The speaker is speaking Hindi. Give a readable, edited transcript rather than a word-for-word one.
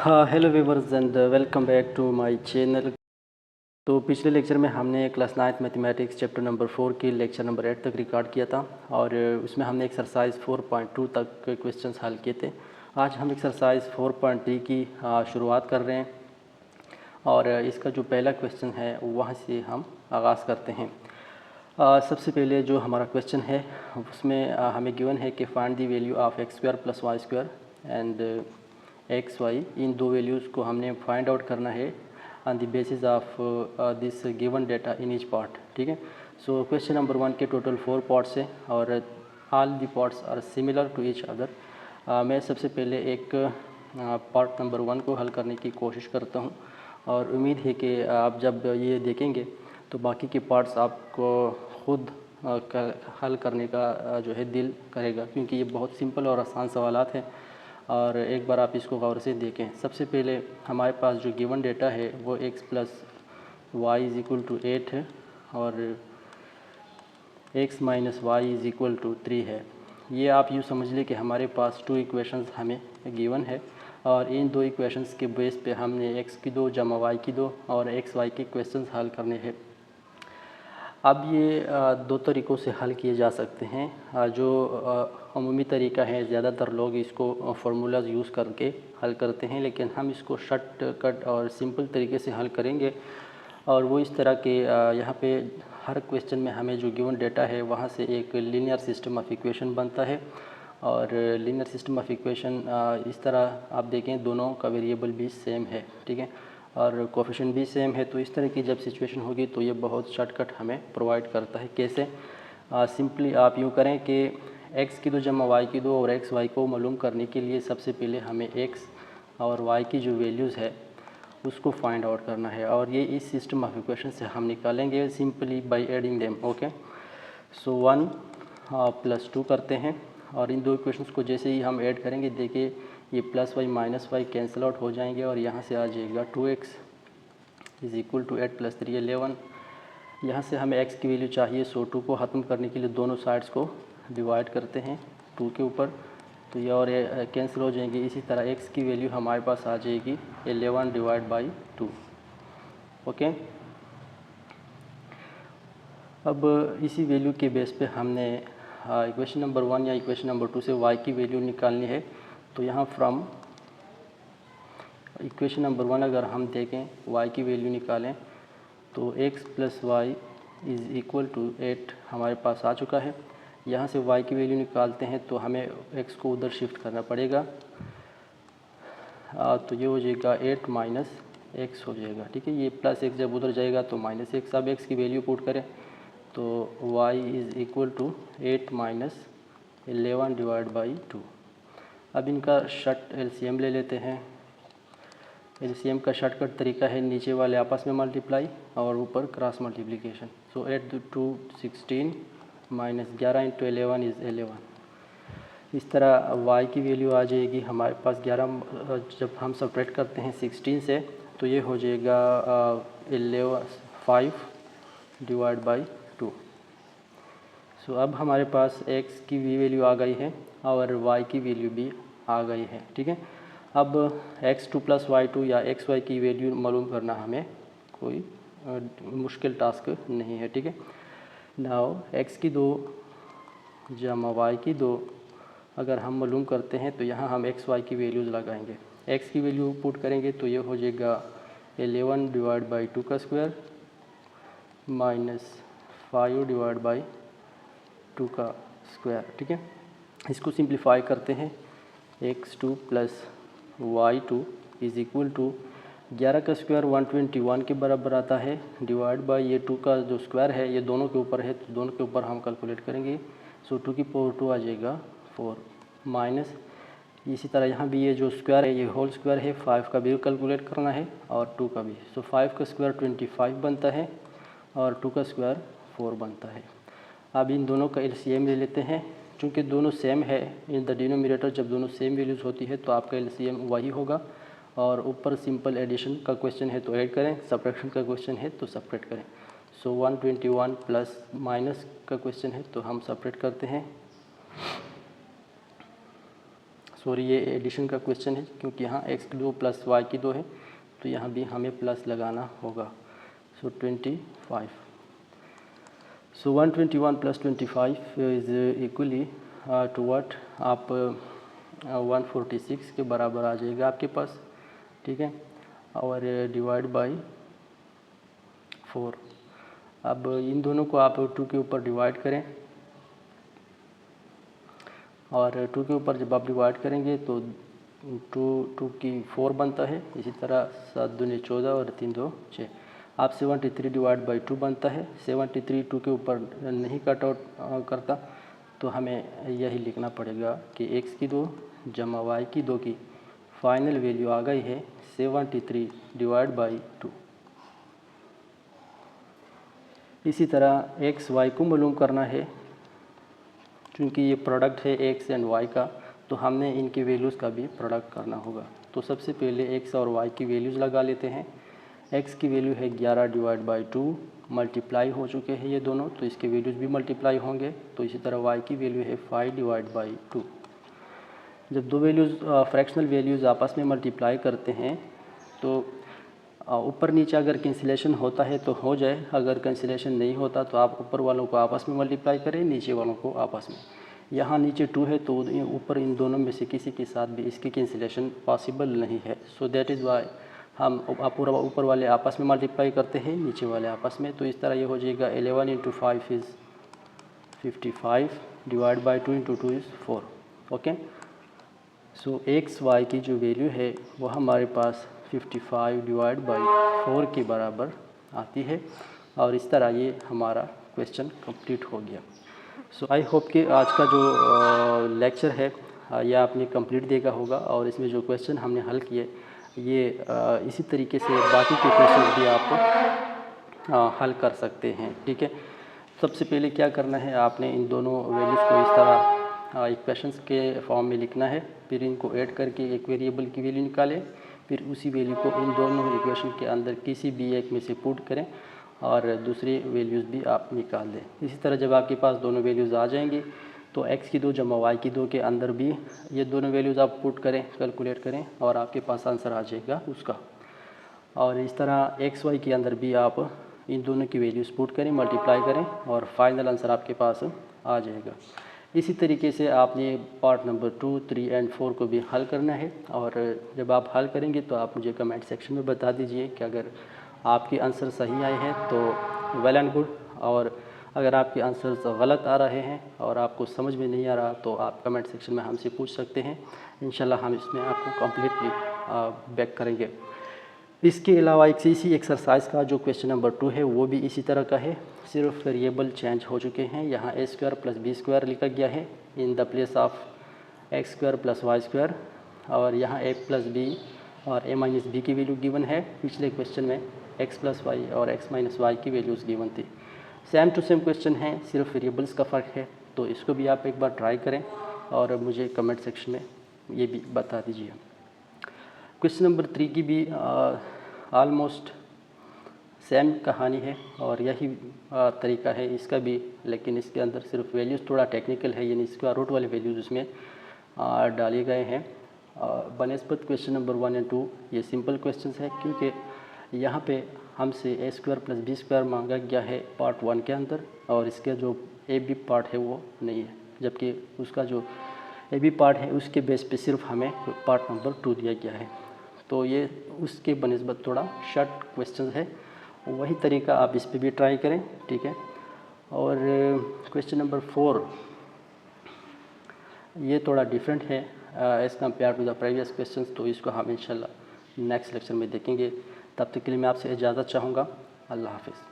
Hello viewers and welcome back to my channel. तो पिछले लेक्चर में हमने क्लास 9 मैथमेटिक्स चैप्टर नंबर 4 की लेक्चर नंबर 8 तक रिकॉर्ड किया था और उसमें हमने एक्सरसाइज 4.2 तक क्वेश्चंस हल किए थे। आज हम एक्सरसाइज 4.3 की शुरुआत कर रहे हैं और इसका जो पहला क्वेश्चन है वहाँ से हम आगाज़ करते हैं। सबसे पहले जो हमारा क्वेश्चन है उसमें हमें गिवन है कि find the value of x square plus y square and x y. इन दो वैल्यूज़ को हमने फाइंड आउट करना है on the basis of this given data in each part. ठीक है। सो क्वेश्चन नंबर 1 के टोटल 4 पार्ट्स हैं और all the parts are similar to each other. मैं सबसे पहले एक पार्ट नंबर 1 को हल करने की कोशिश करता हूँ और उम्मीद है कि आप जब ये देखेंगे तो बाकी के पार्ट्स आपको खुद हल करने का जो है दिल करेगा, क्योंकि ये बहुत सिंपल और आसान सवालात हैं और एक बार आप इसको गौर से देखें। सबसे पहले हमारे पास जो गिवन डेटा है वो x plus y is equal to 8 है और x minus y is equal to 3 है। ये आप यूँ समझ लें कि हमारे पास 2 इक्वेशंस हमें गिवन है और इन 2 इक्वेशंस के बेस पे हमने x की 2 जमा y की 2 और x y के क्वेश्चंस हल करने हैं। अब ये दो तरीक़ों से हल किए जा सकते हैं। जो अमूमी तरीका है, ज़्यादातर लोग इसको फार्मूलाज यूज़ करके हल करते हैं, लेकिन हम इसको शॉर्टकट और सिंपल तरीके से हल करेंगे और वो इस तरह के यहाँ पे हर क्वेश्चन में हमें जो गिवन डेटा है वहाँ से एक लीनियर सिस्टम ऑफ इक्वेशन बनता है और लीनियर सिस्टम ऑफ इक्वेशन इस तरह आप देखें दोनों का वेरिएबल भी सेम है। ठीक है, और कोफिशिएंट भी सेम है। तो इस तरह की जब सिचुएशन होगी तो ये बहुत शॉर्टकट हमें प्रोवाइड करता है। कैसे? सिंपली आप यूँ करें कि x की 2 जमा y की 2 और x y को मालूम करने के लिए सबसे पहले हमें x और y की जो वैल्यूज़ है उसको फाइंड आउट करना है और ये इस सिस्टम ऑफ इक्वेशन से हम निकालेंगे simply by adding them. Okay, so 1 plus 2 करते हैं और इन दो इक्वेशंस को जैसे ही हम ऐड करेंगे, देखिए ये plus y minus y cancel out हो जाएंगे और यहाँ से आ जाएगा 2x is equal to 8 plus 3 11। यहाँ से हमें x की वैल्यू चाहिए, सो 2 को ख़त्म करने के लिए दोनों साइड्स को डिवाइड करते हैं 2 के ऊपर, तो ये और ये कैंसिल हो जाएंगे। इसी तरह x की वैल्यू हमारे पास आ जाएगी 11 डिवाइड बाई 2। ओके, अब इसी वैल्यू के बेस पे हमने इक्वेशन नंबर 1 या इक्वेशन नंबर 2 से y की वैल्यू निकालनी है। तो यहाँ फ्रॉम इक्वेशन नंबर 1 अगर हम देखें y की वैल्यू निकालें तो x plus y is equal to 8 हमारे पास आ चुका है। यहाँ से y की वैल्यू निकालते हैं तो हमें x को उधर शिफ्ट करना पड़ेगा, तो ये हो जाएगा 8 माइनस एक्स हो जाएगा। ठीक है, ये प्लस एक्स जब उधर जाएगा तो माइनस एक्स। अब x की वैल्यू पुट करें तो y is equal to 8 minus 11 divide by 2। अब इनका शॉर्ट एलसीएम ले लेते हैं। एलसीएम का शॉर्टकट तरीका है नीचे वाले आपस में मल्टीप्लाई और ऊपर cross multiplication. So 8 2 16 minus 11 into 11 is 11। इस तरह y की वैल्यू आ जाएगी हमारे पास 11। जब हम सब्ट्रैक्ट करते हैं 16 से तो ये हो जाएगा 5 डिवाइड बाई 2। सो अब हमारे पास x की भी वैल्यू आ गई है और y की वैल्यू भी आ गई है। ठीक है, अब x2 प्लस y2 या xy की वैल्यू मालूम करना हमें कोई मुश्किल टास्क नहीं है। ठीक है, नाउ x की 2 जमा y की 2 अगर हम मालूम करते हैं तो यहाँ हम xy की वैल्यूज़ लगाएंगे। x की वैल्यू पुट करेंगे तो ये हो जाएगा 11 डिवाइड बाई 2 का स्क्वायर माइनस 5 डिवाइड बाई 2 का स्क्वायर। ठीक है, इसको सिंप्लीफाई करते हैं। x2 plus y2 is equal to 11 का स्क्वायर 121 के बराबर आता है डिवाइड बाय ये 2 का जो स्क्वायर है ये दोनों के ऊपर है तो दोनों के ऊपर हम कैलकुलेट करेंगे। सो 2 की पावर 2 आ जाएगा 4 माइनस, इसी तरह यहाँ भी ये जो स्क्वायर है ये होल स्क्वायर है, 5 का भी कैलकुलेट करना है और 2 का भी। सो 5 का स्क्वायर 25 बनता है और 2 का स्क्वायर 4 बनता है। अब इन दोनों का एलसीएम ले लेते हैं। चूँकि दोनों सेम है इन द डिनोमिनेटर, जब दोनों सेम वैल्यूज़ होती है तो आपका एलसीएम वही होगा और ऊपर सिंपल एडिशन का क्वेश्चन है तो ऐड करें, सब्ट्रैक्शन का क्वेश्चन है तो सब्ट्रैक्ट करें। सो 121 प्लस माइनस का क्वेश्चन है तो हम सब्ट्रैक्ट करते हैं। सॉरी ये एडिशन का क्वेश्चन है, क्योंकि यहाँ x की 2 प्लस y की 2 है, तो यहाँ भी हमें प्लस लगाना होगा। So 25। So 121 plus 25 is equally to what, आप 146 के बराबर आ जाएगा आपके पास, ठीक है, और डिवाइड बाई 4। अब इन दोनों को आप 2 के ऊपर डिवाइड करें, और 2 के ऊपर जब आप डिवाइड करेंगे तो 2 की 4 बनता है। इसी तरह 7 दूनी 14 और 3 2 6। आप 73 डिवाइड बाई 2 बनता है। 73 2 के ऊपर नहीं कट आउट करता, तो हमें यही लिखना पड़ेगा कि x की 2 जमा y की 2 की फाइनल वैल्यू आ गई है 73 डिवाइड बाई 2। इसी तरह x y को मालूम करना है, क्योंकि ये प्रोडक्ट है x एंड y का, तो हमने इनकी वैल्यूज़ का भी प्रोडक्ट करना होगा। तो सबसे पहले x और y की वैल्यूज़ लगा लेते हैं। x की वैल्यू है 11 डिवाइड बाई 2, मल्टीप्लाई हो चुके हैं ये दोनों, तो इसके वैल्यूज़ भी मल्टीप्लाई होंगे। तो इसी तरह y की वैल्यू है 5 डिवाइड बाई 2। जब दो वैल्यूज़ फ्रैक्शनल वैल्यूज़ आपस में मल्टीप्लाई करते हैं तो ऊपर नीचे अगर कैंसिलेशन होता है तो हो जाए, अगर कैंसिलेशन नहीं होता तो आप ऊपर वालों को आपस में मल्टीप्लाई करें, नीचे वालों को आपस में। यहाँ नीचे 2 है तो ऊपर इन दोनों में से किसी के साथ भी इसकी कैंसिलेशन पॉसिबल नहीं है। सो दैट इज़ वाई हम पूरा ऊपर वाले आपस में मल्टीप्लाई करते हैं, नीचे वाले आपस में। तो इस तरह ये हो जाएगा 11 into 5 is 55 divide by 2 into 2 is 4। Okay, so x y की जो वैल्यू है वो हमारे पास 55 डिवाइड बाई 4 के बराबर आती है। और इस तरह ये हमारा क्वेश्चन कंप्लीट हो गया। सो आई होप कि आज का जो लेक्चर है ये आपने कंप्लीट देखा होगा, और इसमें जो क्वेश्चन हमने हल किए ये इसी तरीके से बाकी के क्वेश्चन भी आप हल कर सकते हैं, ठीक है। सबसे पहले क्या करना है, आपने इन दोनों वैल्यूज़ को इस तरह इक्वेशंस के फॉर्म में लिखना है, फिर इनको ऐड करके एक वेरिएबल की वैल्यू निकालें, फिर उसी वैल्यू को इन दोनों इक्वेशन के अंदर किसी भी एक में से पुट करें और दूसरी वैल्यूज़ भी आप निकाल दें। इसी तरह जब आपके पास दोनों वैल्यूज़ आ जाएंगी तो x की 2 जमा y की 2 के अंदर भी ये दोनों वैल्यूज़ आप पुट करें, कैलकुलेट करें, और आपके पास आंसर आ जाएगा उसका। और इस तरह x y के अंदर भी आप इन दोनों की वैल्यूज़ पुट करें, मल्टीप्लाई करें, और फाइनल आंसर आपके पास आ जाएगा। इसी तरीके से आपने पार्ट नंबर 2, 3 एंड 4 को भी हल करना है। और जब आप हल करेंगे तो आप मुझे कमेंट सेक्शन में बता दीजिए कि अगर आपके आंसर सही आए हैं तो वेल एंड गुड, और अगर आपके आंसर्स गलत आ रहे हैं और आपको समझ में नहीं आ रहा तो आप कमेंट सेक्शन में हमसे पूछ सकते हैं। इंशाल्लाह हम इसमें आपको कम्प्लीटली बैक करेंगे। इसके अलावा एक इसी एक्सरसाइज का जो क्वेश्चन नंबर 2 है वो भी इसी तरह का है, सिर्फ वेरिएबल चेंज हो चुके हैं। यहाँ a square plus b square लिखा गया है in the place of x square plus y square, और यहाँ a प्लस बी और a माइनस बी की वैल्यू गिवन है। पिछले क्वेश्चन में x प्लस वाई और x माइनस वाई की वैल्यूज़ गिवन थी। सेम टू सेम क्वेश्चन है, सिर्फ वेरिएबल्स का फ़र्क है। तो इसको भी आप एक बार ट्राई करें और मुझे कमेंट सेक्शन में ये भी बता दीजिए। क्वेश्चन नंबर 3 की भी ऑलमोस्ट सेम कहानी है और यही तरीका है इसका भी, लेकिन इसके अंदर सिर्फ वैल्यूज़ थोड़ा टेक्निकल है, यानी स्क्वायर रूट वाले वैल्यूज़ उसमें डाले गए हैं। बनस्पत क्वेश्चन नंबर 1 एंड 2 ये सिंपल क्वेश्चंस है, क्योंकि यहाँ पे हमसे a square plus b square मांगा गया है पार्ट 1 के अंदर, और इसका जो ए बी पार्ट है वो नहीं है, जबकि उसका जो ए बी पार्ट है उसके बेस पे सिर्फ हमें पार्ट नंबर 2 दिया गया है। तो ये उसके बनस्बत थोड़ा शॉर्ट क्वेश्चन है, वही तरीका आप इस पे भी ट्राई करें, ठीक है। और क्वेश्चन नंबर 4 ये थोड़ा डिफरेंट है as compare to the previous question, तो इसको हम इंशाल्लाह नेक्स्ट लेक्चर में देखेंगे। तब तक के लिए मैं आपसे इजाज़त चाहूँगा। अल्लाह हाफ़िज़।